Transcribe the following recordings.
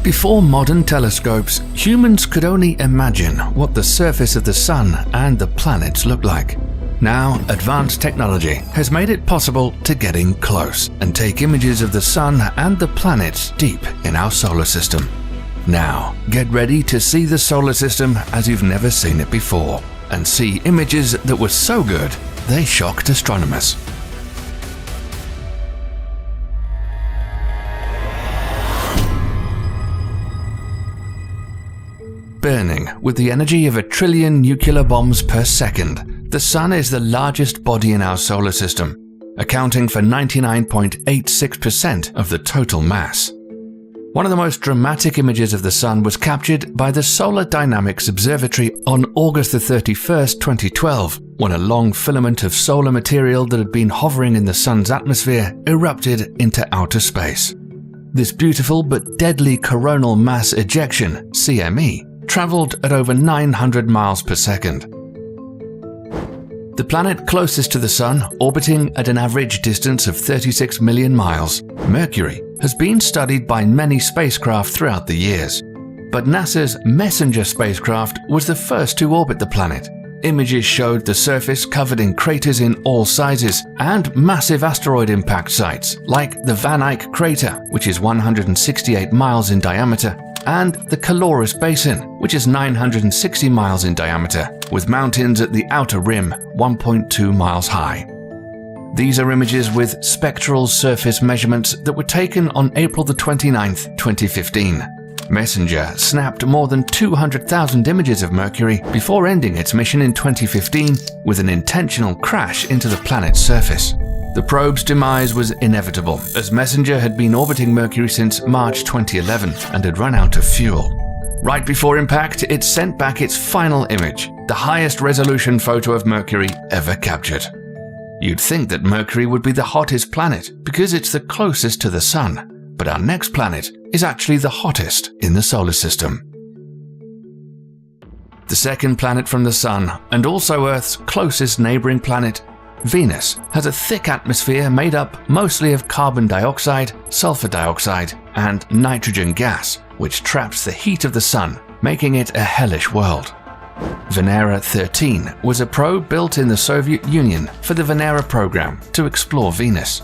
Before modern telescopes, humans could only imagine what the surface of the Sun and the planets looked like. Now, advanced technology has made it possible to get in close and take images of the Sun and the planets deep in our solar system. Now, get ready to see the solar system as you've never seen it before, and see images that were so good they shocked astronomers. Burning with the energy of 1 trillion nuclear bombs per second, the Sun is the largest body in our solar system, accounting for 99.86% of the total mass. One of the most dramatic images of the Sun was captured by the Solar Dynamics Observatory on August 31, 2012, when a long filament of solar material that had been hovering in the Sun's atmosphere erupted into outer space. This beautiful but deadly coronal mass ejection, CME, traveled at over 900 miles per second. The planet closest to the Sun, orbiting at an average distance of 36 million miles, Mercury, has been studied by many spacecraft throughout the years. But NASA's Messenger spacecraft was the first to orbit the planet. Images showed the surface covered in craters in all sizes and massive asteroid impact sites like the Van Eyck crater, which is 168 miles in diameter, and the Calorus Basin, which is 960 miles in diameter, with mountains at the outer rim 1.2 miles high. These are images with spectral surface measurements that were taken on April 29, 2015. Messenger snapped more than 200,000 images of Mercury before ending its mission in 2015 with an intentional crash into the planet's surface. The probe's demise was inevitable, as Messenger had been orbiting Mercury since March 2011 and had run out of fuel. Right before impact, it sent back its final image, the highest resolution photo of Mercury ever captured. You'd think that Mercury would be the hottest planet because it's the closest to the Sun, but our next planet is actually the hottest in the solar system. The second planet from the Sun, and also Earth's closest neighboring planet, Venus, has a thick atmosphere made up mostly of carbon dioxide, sulfur dioxide, and nitrogen gas, which traps the heat of the Sun, making it a hellish world. Venera 13 was a probe built in the Soviet Union for the Venera program to explore Venus.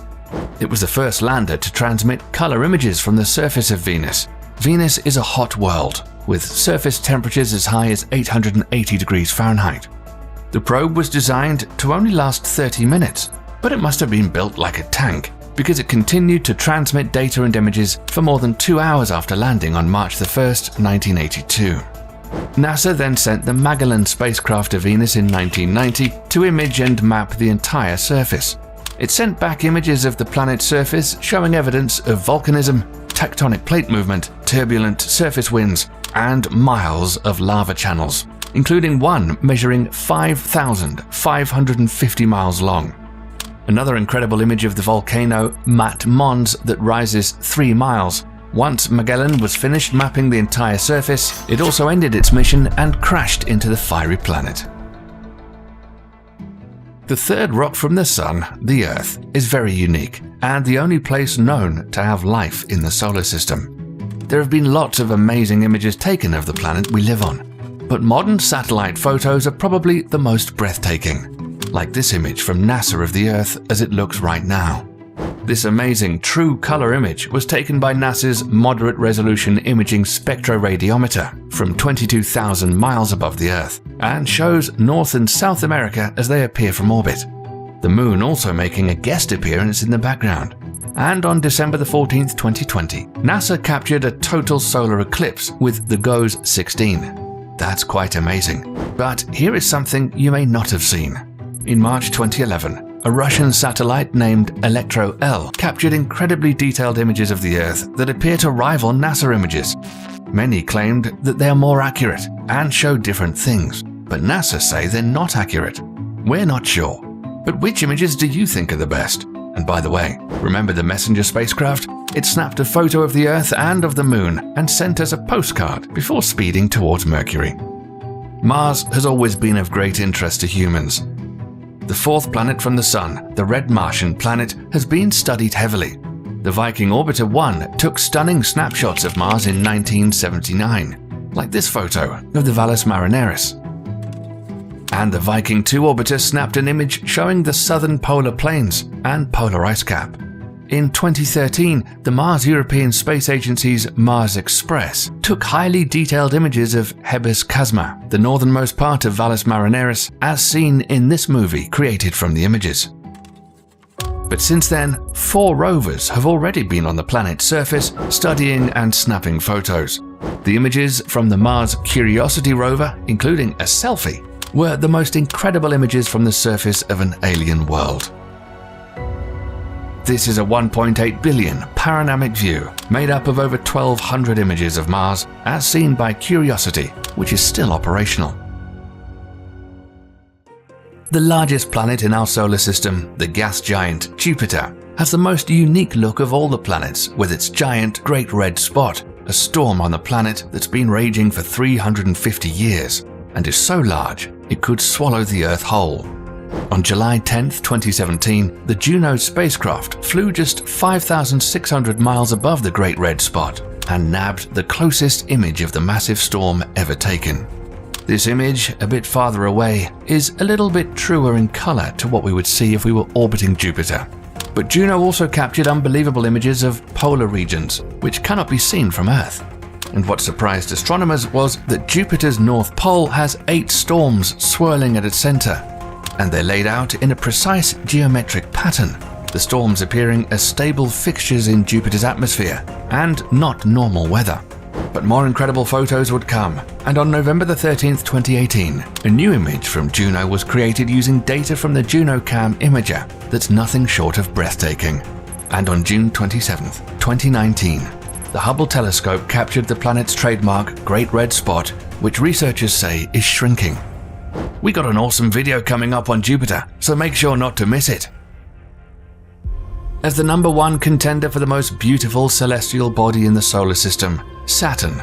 It was the first lander to transmit color images from the surface of Venus. Venus is a hot world, with surface temperatures as high as 880 degrees Fahrenheit. The probe was designed to only last 30 minutes, but it must have been built like a tank, because it continued to transmit data and images for more than 2 hours after landing on March 1, 1982. NASA then sent the Magellan spacecraft to Venus in 1990 to image and map the entire surface. It sent back images of the planet's surface showing evidence of volcanism, tectonic plate movement, turbulent surface winds, and miles of lava channels, including one measuring 5,550 miles long. Another incredible image of the volcano Mat Mons that rises 3 miles. Once Magellan was finished mapping the entire surface, it also ended its mission and crashed into the fiery planet. The third rock from the Sun, the Earth, is very unique and the only place known to have life in the solar system. There have been lots of amazing images taken of the planet we live on, but modern satellite photos are probably the most breathtaking, like this image from NASA of the Earth as it looks right now. This amazing true color image was taken by NASA's Moderate Resolution Imaging Spectroradiometer from 22,000 miles above the Earth and shows North and South America as they appear from orbit. The Moon also making a guest appearance in the background. And on December 14, 2020, NASA captured a total solar eclipse with the GOES 16. That's quite amazing. But here is something you may not have seen. In March 2011, a Russian satellite named Electro-L captured incredibly detailed images of the Earth that appear to rival NASA images. Many claimed that they are more accurate and show different things, but NASA say they're not accurate. We're not sure. But which images do you think are the best? And by the way, remember the Messenger spacecraft? It snapped a photo of the Earth and of the Moon and sent us a postcard before speeding towards Mercury. Mars has always been of great interest to humans. The fourth planet from the Sun, the red Martian planet, has been studied heavily. The Viking Orbiter 1 took stunning snapshots of Mars in 1979, like this photo of the Valles Marineris. And the Viking 2 orbiter snapped an image showing the southern polar plains and polar ice cap. In 2013, the Mars European Space Agency's Mars Express took highly detailed images of Hebes Chasma, the northernmost part of Valles Marineris, as seen in this movie created from the images. But since then, 4 rovers have already been on the planet's surface studying and snapping photos. The images from the Mars Curiosity rover, including a selfie, were the most incredible images from the surface of an alien world. This is a 1.8 billion panoramic view made up of over 1,200 images of Mars as seen by Curiosity, which is still operational. The largest planet in our solar system, the gas giant Jupiter, has the most unique look of all the planets with its giant Great Red Spot, a storm on the planet that's been raging for 350 years and is so large it could swallow the Earth whole. On July 10, 2017, the Juno spacecraft flew just 5,600 miles above the Great Red Spot and nabbed the closest image of the massive storm ever taken. This image, a bit farther away, is a little bit truer in color to what we would see if we were orbiting Jupiter. But Juno also captured unbelievable images of polar regions, which cannot be seen from Earth. And what surprised astronomers was that Jupiter's North Pole has 8 storms swirling at its center, and they're laid out in a precise geometric pattern, the storms appearing as stable fixtures in Jupiter's atmosphere and not normal weather. But more incredible photos would come, and on November 13, 2018, a new image from Juno was created using data from the JunoCam imager that's nothing short of breathtaking. And on June 27, 2019, the Hubble telescope captured the planet's trademark Great Red Spot, which researchers say is shrinking. We got an awesome video coming up on Jupiter, so make sure not to miss it. As the #1 contender for the most beautiful celestial body in the solar system, Saturn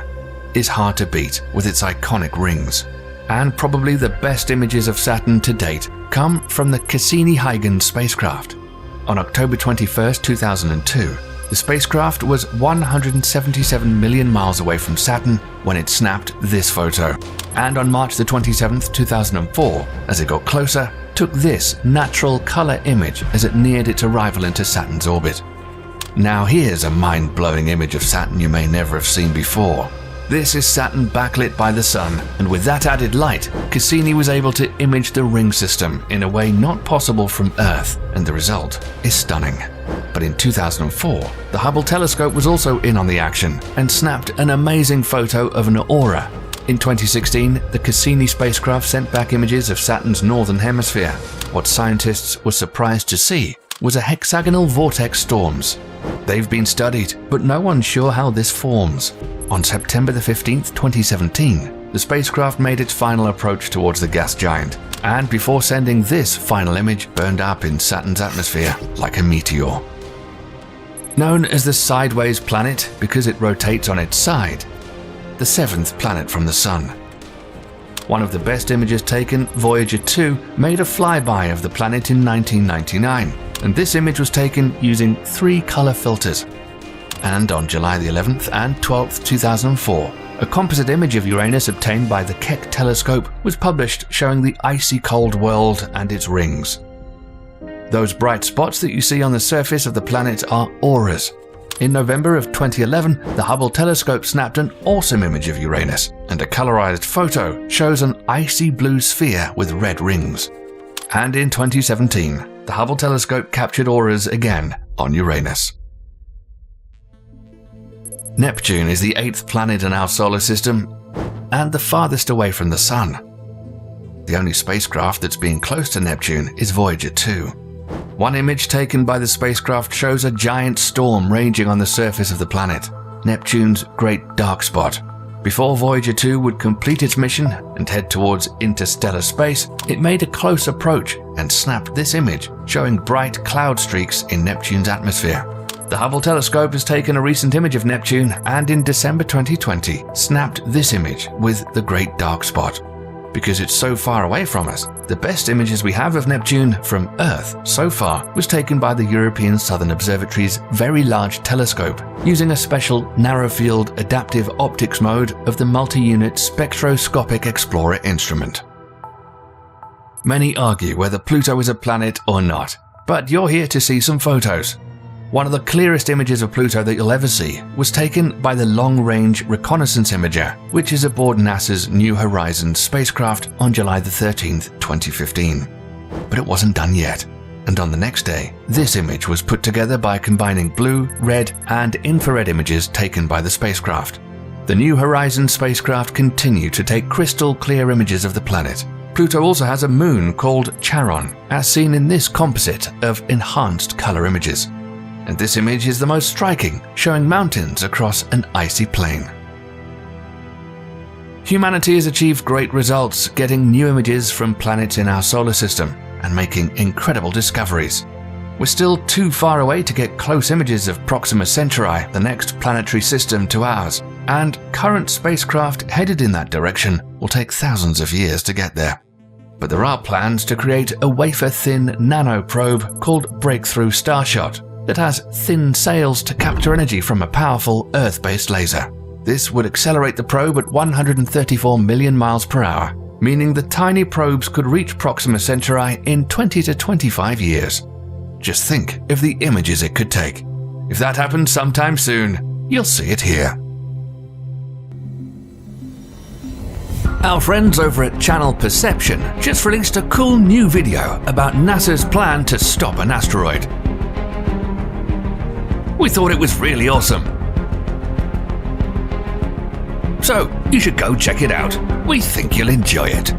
is hard to beat with its iconic rings. And probably the best images of Saturn to date come from the Cassini-Huygens spacecraft. On October 21, 2002, the spacecraft was 177 million miles away from Saturn when it snapped this photo. And on March 27, 2004, as it got closer, took this natural color image as it neared its arrival into Saturn's orbit. Now here's a mind-blowing image of Saturn you may never have seen before. This is Saturn backlit by the sun, and with that added light, Cassini was able to image the ring system in a way not possible from Earth, and the result is stunning. But in 2004, the Hubble telescope was also in on the action and snapped an amazing photo of an aurora. In 2016, the Cassini spacecraft sent back images of Saturn's northern hemisphere. What scientists were surprised to see was a hexagonal vortex storms. They've been studied, but no one's sure how this forms. On September 15, 2017, the spacecraft made its final approach towards the gas giant, and before sending this final image, burned up in Saturn's atmosphere like a meteor. Known as the sideways planet because it rotates on its side, the 7th planet from the Sun. One of the best images taken, Voyager 2, made a flyby of the planet in 1999, and this image was taken using 3 color filters. And on July the 11th and 12th, 2004, a composite image of Uranus obtained by the Keck telescope was published showing the icy cold world and its rings. Those bright spots that you see on the surface of the planet are auroras. In November of 2011, the Hubble telescope snapped an awesome image of Uranus, and a colorized photo shows an icy blue sphere with red rings. And in 2017, the Hubble telescope captured auroras again on Uranus. Neptune is the 8th planet in our solar system and the farthest away from the Sun. The only spacecraft that's been close to Neptune is Voyager 2. One image taken by the spacecraft shows a giant storm raging on the surface of the planet, Neptune's Great Dark Spot. Before Voyager 2 would complete its mission and head towards interstellar space, it made a close approach and snapped this image showing bright cloud streaks in Neptune's atmosphere. The Hubble telescope has taken a recent image of Neptune and in December 2020 snapped this image with the Great Dark Spot. Because it's so far away from us, the best images we have of Neptune from Earth so far was taken by the European Southern Observatory's Very Large Telescope, using a special narrow-field adaptive optics mode of the multi-unit Spectroscopic Explorer instrument. Many argue whether Pluto is a planet or not, but you're here to see some photos. One of the clearest images of Pluto that you'll ever see was taken by the Long-Range Reconnaissance Imager, which is aboard NASA's New Horizons spacecraft on July 13, 2015. But it wasn't done yet, and on the next day, this image was put together by combining blue, red, and infrared images taken by the spacecraft. The New Horizons spacecraft continued to take crystal clear images of the planet. Pluto also has a moon called Charon, as seen in this composite of enhanced color images. And this image is the most striking, showing mountains across an icy plain. Humanity has achieved great results getting new images from planets in our solar system and making incredible discoveries. We're still too far away to get close images of Proxima Centauri, the next planetary system to ours, and current spacecraft headed in that direction will take thousands of years to get there. But there are plans to create a wafer-thin nanoprobe called Breakthrough Starshot that has thin sails to capture energy from a powerful Earth-based laser. This would accelerate the probe at 134 million miles per hour, meaning the tiny probes could reach Proxima Centauri in 20 to 25 years. Just think of the images it could take. If that happens sometime soon, you'll see it here. Our friends over at Channel Perception just released a cool new video about NASA's plan to stop an asteroid. We thought it was really awesome. So, you should go check it out. We think you'll enjoy it.